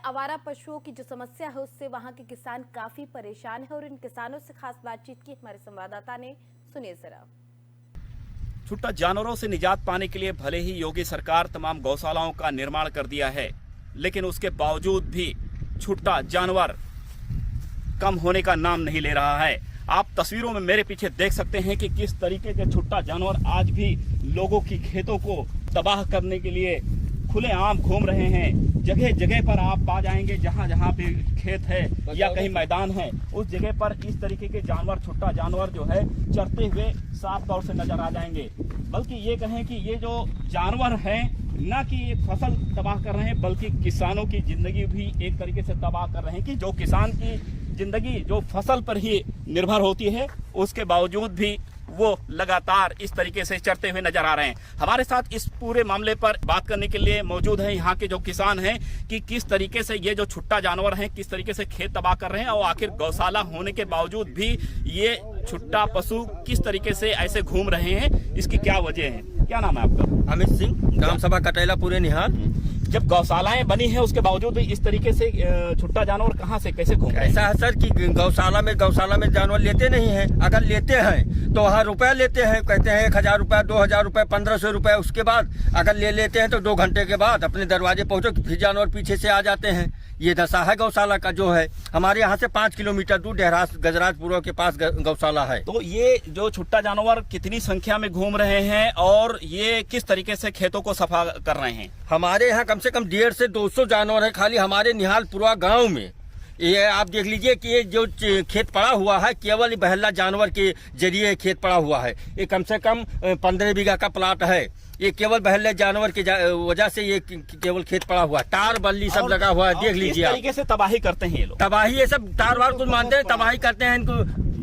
आवारा पशुओं की जो समस्या है उससे वहां के किसान काफी परेशान है और इन किसानों से खास बातचीत की हमारे संवाददाता ने। सुनिए जरा। छुट्टा जानवरों से निजात पाने के लिए भले ही योगी सरकार तमाम गौशालाओं का निर्माण कर दिया है, लेकिन उसके बावजूद भी छुट्टा जानवर कम होने का नाम नहीं ले रहा है। आप तस्वीरों में मेरे पीछे देख सकते हैं कि किस तरीके के छुट्टा जानवर आज भी लोगों की खेतों को तबाह करने के लिए खुलेआम घूम रहे हैं। जगह जगह पर आप पा जाएंगे, जहां जहां पे खेत है या कहीं मैदान है, उस जगह पर इस तरीके के जानवर, छुट्टा जानवर जो है चरते हुए साफ तौर से नजर आ जाएंगे। बल्कि ये कहें कि ये जो जानवर हैं न कि ये फसल तबाह कर रहे हैं, बल्कि किसानों की जिंदगी भी एक तरीके से तबाह कर रहे हैं कि जो किसान की जिंदगी जो फसल पर ही निर्भर होती है, उसके बावजूद भी वो लगातार इस तरीके से चरते हुए नजर आ रहे हैं। हमारे साथ इस पूरे मामले पर बात करने के लिए मौजूद हैं यहाँ के जो किसान हैं कि किस तरीके से ये जो छुट्टा जानवर हैं किस तरीके से खेत तबाह कर रहे हैं और आखिर गौशाला होने के बावजूद भी ये छुट्टा पशु किस तरीके से ऐसे घूम रहे हैं, इसकी क्या वजह है। क्या नाम है आपका? अमित सिंह, ग्राम सभा कटेला, पूरे निहाल। जब गौशालाएं बनी हैं उसके बावजूद भी इस तरीके से छुट्टा जानवर कहां से कैसे घूम रहे हैं? ऐसा है सर कि गौशाला में जानवर लेते नहीं हैं। अगर लेते हैं तो वहाँ रुपया लेते हैं, कहते हैं 1000 रुपया, 2000 रुपया, 1500 रुपया। उसके बाद अगर ले लेते हैं तो 2 घंटे के बाद अपने दरवाजे पहुंचो फिर जानवर पीछे से आ जाते हैं। ये दशा है गौशाला का जो है। हमारे यहाँ से 5 किलोमीटर दूर डेहरास गजराजपुर के पास गौशाला है। तो ये जो छुट्टा जानवर कितनी संख्या में घूम रहे हैं और ये किस तरीके से खेतों को सफा कर रहे हैं? हमारे यहाँ कम से कम 150 से 200 जानवर है खाली हमारे निहालपुरा गांव में। ये आप देख लीजिए कि ये जो खेत पड़ा हुआ है केवल बहला जानवर के जरिए खेत पड़ा हुआ है। ये कम से कम 15 बीघा का प्लाट है। ये केवल बहले जानवर की वजह से ये केवल खेत पड़ा हुआ है। तार बल्ली सब लगा हुआ है, देख लीजिए। इस तरीके से तबाही करते हैं ये लोग। तबाही ये सब तार वार कुछ मानते हैं, तबाही करते हैं, इनको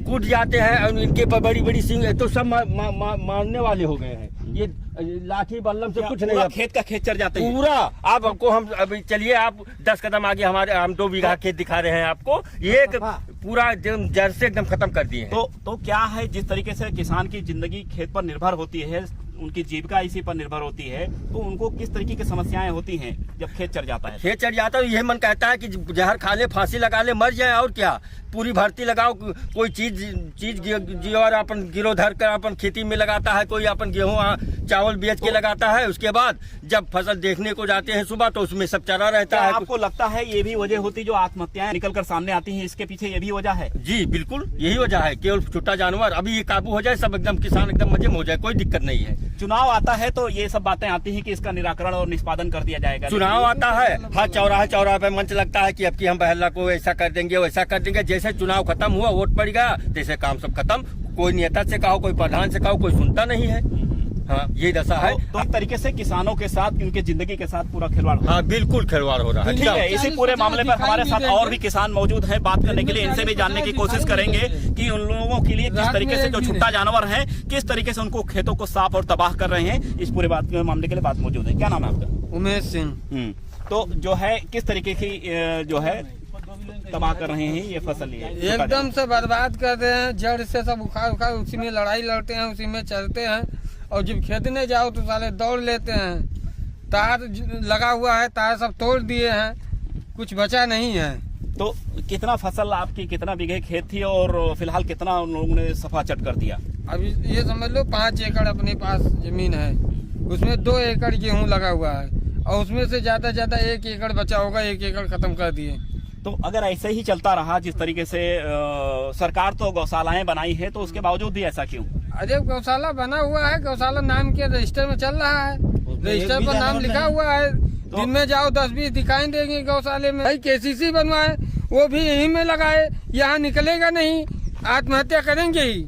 कूट जाते हैं और इनके पर बड़ी बड़ी सिंग तो सब मारने वाले हो गए हैं। ये लाठी बल्लम से कुछ नहीं, खेत का खेत चर जाते हैं पूरा। आप हमको हम अभी चलिए, आप 10 कदम आगे हम 2 बीघा खेत दिखा रहे हैं आपको। ये पूरा जड़ से एकदम खत्म कर दिए। तो क्या है, जिस तरीके से किसान की जिंदगी खेत पर निर्भर होती है, उनकी जीविका इसी पर निर्भर होती है, तो उनको किस तरीके की समस्याएं होती हैं जब खेत चढ़ जाता है? खेत चढ़ जाता है, यह मन कहता है कि जहर खा ले, फांसी लगा ले, मर जाए। और क्या, पूरी भर्ती लगाओ, कोई चीज और अपन गिरो धर कर अपन खेती में लगाता है, कोई अपन गेहूं चावल बेच के लगाता है। उसके बाद जब फसल देखने को जाते हैं सुबह तो उसमें सब चरा रहता है। आपको लगता है ये भी वजह होती जो आत्महत्याएं निकल कर सामने आती हैं, इसके पीछे ये भी वजह है? जी बिल्कुल, यही वजह है। केवल छुट्टा जानवर अभी ये काबू हो जाए, सब एकदम किसान एकदम मजे में हो जाए, कोई दिक्कत नहीं है। चुनाव आता है तो ये सब बातें आती हैं कि इसका निराकरण और निष्पादन कर दिया जाएगा। चुनाव आता है, हर चौराहा पे मंच लगता है कि अब की हम बहला को ऐसा कर देंगे वैसा कर देंगे। जैसे चुनाव खत्म हुआ, वोट पड़ गया, जैसे काम सब खत्म। कोई नेता से कहो, कोई प्रधान से कहो, कोई सुनता नहीं है। हाँ, ये दशा है। तो एक तरीके से किसानों के साथ, उनके जिंदगी के साथ पूरा खिलवाड़। हाँ बिल्कुल खिलवाड़ हो रहा है। ठीक है, इसी पूरे मामले पर हमारे साथ और भी किसान मौजूद हैं। बात करने के लिए इनसे भी जानने की कोशिश करेंगे कि उन लोगों के लिए किस तरीके से जो छुट्टा जानवर हैं किस तरीके से उनको खेतों को साफ और तबाह कर रहे हैं। इस पूरे बात मामले के लिए बात मौजूद है। क्या नाम है आपका? उमेश सिंह। तो जो है किस तरीके की जो है तबाह कर रहे हैं ये फसल? एकदम से बर्बाद कर रहे हैं, जड़ से सब उखाड़ उसी में लड़ाई लड़ते हैं, उसी में चलते हैं। और जब खेतने जाओ तो साले दौड़ लेते हैं। तार लगा हुआ है, तार सब तोड़ दिए हैं, कुछ बचा नहीं है। तो कितना फसल आपकी, कितना बीघे खेत थी और फिलहाल कितना उन लोगों ने सफा चट कर दिया? अभी ये समझ लो 5 एकड़ अपने पास जमीन है, उसमें 2 एकड़ गेहूं लगा हुआ है और उसमें से ज्यादा 1 एकड़ बचा होगा, 1 एकड़ खत्म कर दिए। तो अगर ऐसे ही चलता रहा जिस तरीके से सरकार तो गौशालाएं बनाई है, तो उसके बावजूद भी ऐसा क्यों? अरे गौशाला बना हुआ है, गौशाला नाम के रजिस्टर में चल रहा है, रजिस्टर पर नाम लिखा हुआ है। दिन में जाओ 10-20 दिखाई देंगे गौशाले में। भाई KCC बनवाए, वो भी यहीं में लगाए, यहाँ निकलेगा नहीं, आत्महत्या करेंगे ही,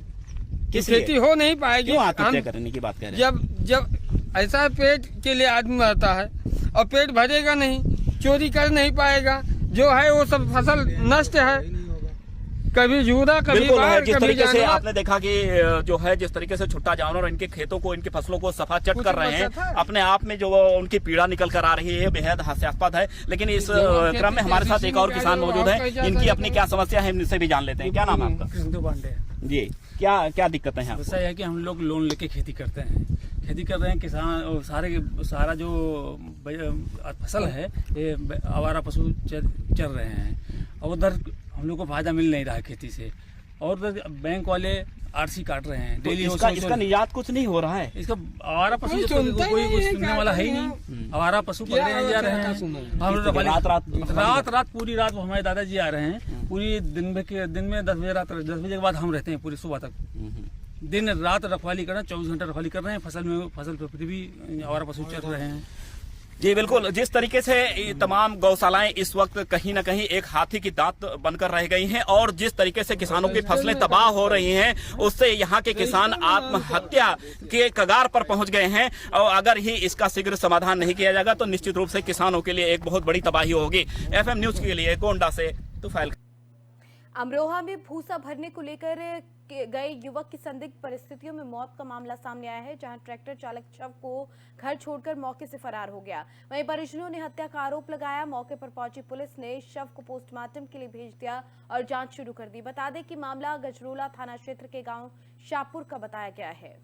खेती हो नहीं पाएगी। क्यों आत्महत्या करने की बात कर रहे हैं? जब ऐसा पेट के लिए आदमी रहता है और पेट भरेगा नहीं, चोरी कर नहीं पाएगा, जो है वो सब फसल नष्ट है। कभी जूदा, कभी बाढ़, जिस कभी तरीके से जानवर। आपने देखा कि जो है जिस तरीके से छुट्टा जानवर इनके खेतों को, इनकी फसलों को सफा चट कर रहे हैं, अपने आप में जो उनकी पीड़ा निकल कर आ रही है बेहद हास्यास्पद है। लेकिन इस क्रम में हमारे साथ एक और किसान मौजूद है, इनकी अपनी क्या समस्या है इनसे भी जान लेते हैं। क्या नाम है आपका? कृष्ण पांडे। जी, क्या दिक्कत है? ऐसा है कि हम लोग लोन लेके खेती करते हैं, खेती कर रहे हैं किसान, और सारा जो फसल है ये आवारा पशु चर रहे हैं, और उधर हम लोग को फायदा मिल नहीं रहा है खेती से, और उधर बैंक वाले आरसी काट रहे हैं डेली। इसका निर्यात कुछ नहीं हो रहा है। इसका आवारा पशु कोई सुनने वाला है ही नहीं। आवारा पशु पकड़े नहीं जा रहे हैं हम रात पूरी रात हमारे दादाजी आ रहे हैं, पूरी दिन में 10 बजे रात 10 बजे के बाद हम रहते हैं पूरी सुबह तक, दिन रात रखवाली करना, 24 घंटा रखवाली कर रहे हैं। फसल पर भी आवारा पशु चल रहे हैं। जी बिल्कुल, जिस तरीके से ये तमाम गौशालाएं इस वक्त कहीं न कहीं एक हाथी की दांत बनकर रह गई हैं, और जिस तरीके से किसानों की फसलें तबाह हो रही हैं, उससे यहाँ के किसान आत्महत्या के कगार पर पहुंच गए हैं। और अगर ही इसका शीघ्र समाधान नहीं किया जाएगा तो निश्चित रूप से किसानों के लिए एक बहुत बड़ी तबाही होगी। FM न्यूज के लिए गोंडा से तुफैल। अमरोहा में भूसा भरने को लेकर गए युवक की संदिग्ध परिस्थितियों में मौत का मामला सामने आया है, जहां ट्रैक्टर चालक शव को घर छोड़कर मौके से फरार हो गया। वहीं परिजनों ने हत्या का आरोप लगाया। मौके पर पहुंची पुलिस ने शव को पोस्टमार्टम के लिए भेज दिया और जांच शुरू कर दी। बता दें कि मामला गजरोला थाना क्षेत्र के गांव शाहपुर का बताया गया है।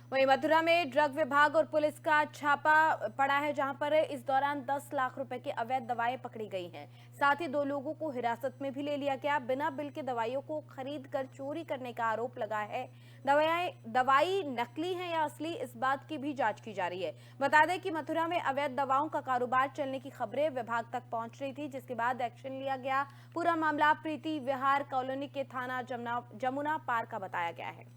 वहीं मथुरा में ड्रग विभाग और पुलिस का छापा पड़ा है, जहां पर इस दौरान 10 लाख रुपए की अवैध दवाएं पकड़ी गई हैं। साथ ही 2 लोगों को हिरासत में भी ले लिया गया। बिना बिल के दवाइयों को खरीद कर चोरी करने का आरोप लगा है। दवाई नकली है या असली, इस बात की भी जांच की जा रही है। बता दें कि मथुरा में अवैध दवाओं का कारोबार चलने की खबरें विभाग तक पहुंच रही थी, जिसके बाद एक्शन लिया गया। पूरा मामला प्रीति विहार कॉलोनी के थाना जमुना पार का बताया गया है।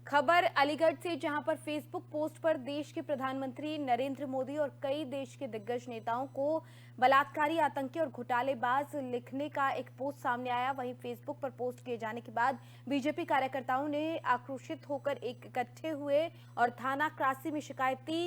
खबर अलीगढ़ से, जहां पर फेसबुक पोस्ट पर देश के प्रधानमंत्री नरेंद्र मोदी और कई देश के दिग्गज नेताओं को बलात्कारी, आतंकी और घोटालेबाज लिखने का एक पोस्ट सामने आया। वहीं फेसबुक पर पोस्ट किए जाने के बाद बीजेपी कार्यकर्ताओं ने आक्रोशित होकर इकट्ठे हुए और थाना क्रासी में शिकायती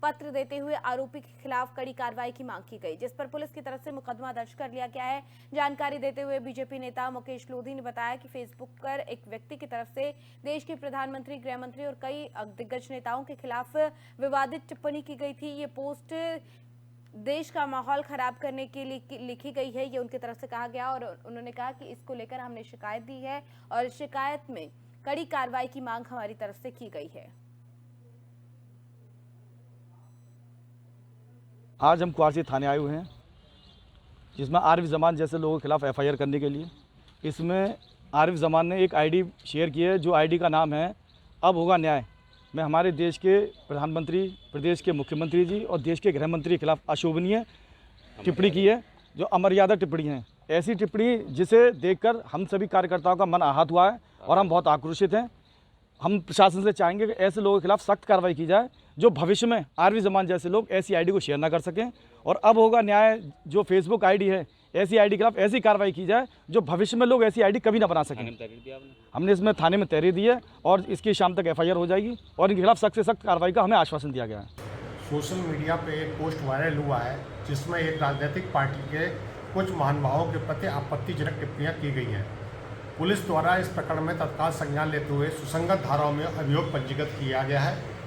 पत्र देते हुए आरोपी के खिलाफ कड़ी कार्रवाई की मांग की गई, जिस पर पुलिस की तरफ से मुकदमा दर्ज कर लिया गया है। जानकारी देते हुए बीजेपी नेता मुकेश लोधी ने बताया कि फेसबुक पर एक व्यक्ति की तरफ से देश के प्रधानमंत्री, गृह मंत्री और कई दिग्गज नेताओं के खिलाफ विवादित टिप्पणी की गई थी। ये पोस्ट देश का माहौल खराब करने के लिए लिखी गई है, ये उनकी तरफ से कहा गया, और उन्होंने कहा कि इसको लेकर हमने शिकायत दी है और शिकायत में कड़ी कार्रवाई की मांग हमारी तरफ से की गई है। आज हम क्वारसी थाने आए हुए हैं, जिसमें आरिफ जमान जैसे लोगों के खिलाफ FIR करने के लिए। इसमें आरिफ जमान ने एक ID शेयर की है, जो ID का नाम है अब होगा न्याय। मैं हमारे देश के प्रधानमंत्री, प्रदेश के मुख्यमंत्री जी और देश के गृह मंत्री के खिलाफ अशोभनीय टिप्पणी की है, जो अमर्यादा टिप्पणी है। ऐसी टिप्पणी जिसे देखकर हम सभी कार्यकर्ताओं का मन आहत हुआ है और हम बहुत आक्रोशित हैं। हम प्रशासन से चाहेंगे कि ऐसे लोगों के खिलाफ सख्त कार्रवाई की जाए, जो भविष्य में आरिफ जमान जैसे लोग ऐसी ID को शेयर ना कर सकें। और अब होगा न्याय जो फेसबुक ID है, ऐसी ID के खिलाफ ऐसी कार्रवाई की जाए जो भविष्य में लोग ऐसी ID कभी ना बना सकें। हमने इसमें थाने में तहरीर दी है और इसकी शाम तक FIR हो जाएगी और इनके खिलाफ सख्त से सख्त कार्रवाई का हमें आश्वासन दिया गया है। सोशल मीडिया पे एक पोस्ट वायरल हुआ है, जिसमें एक राजनीतिक पार्टी के कुछ महानुभावों के प्रति आपत्तिजनक टिप्पणियाँ की गई हैं। पुलिस द्वारा इस प्रकरण में तत्काल संज्ञान लेते हुए सुसंगत धाराओं में अभियोग पंजीकृत किया गया है।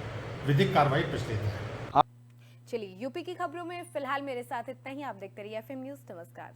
विधिक कार्रवाई प्रचलित है। चलिए, यूपी की खबरों में फिलहाल मेरे साथ इतना ही। आप देखते रहिए FM न्यूज। नमस्कार।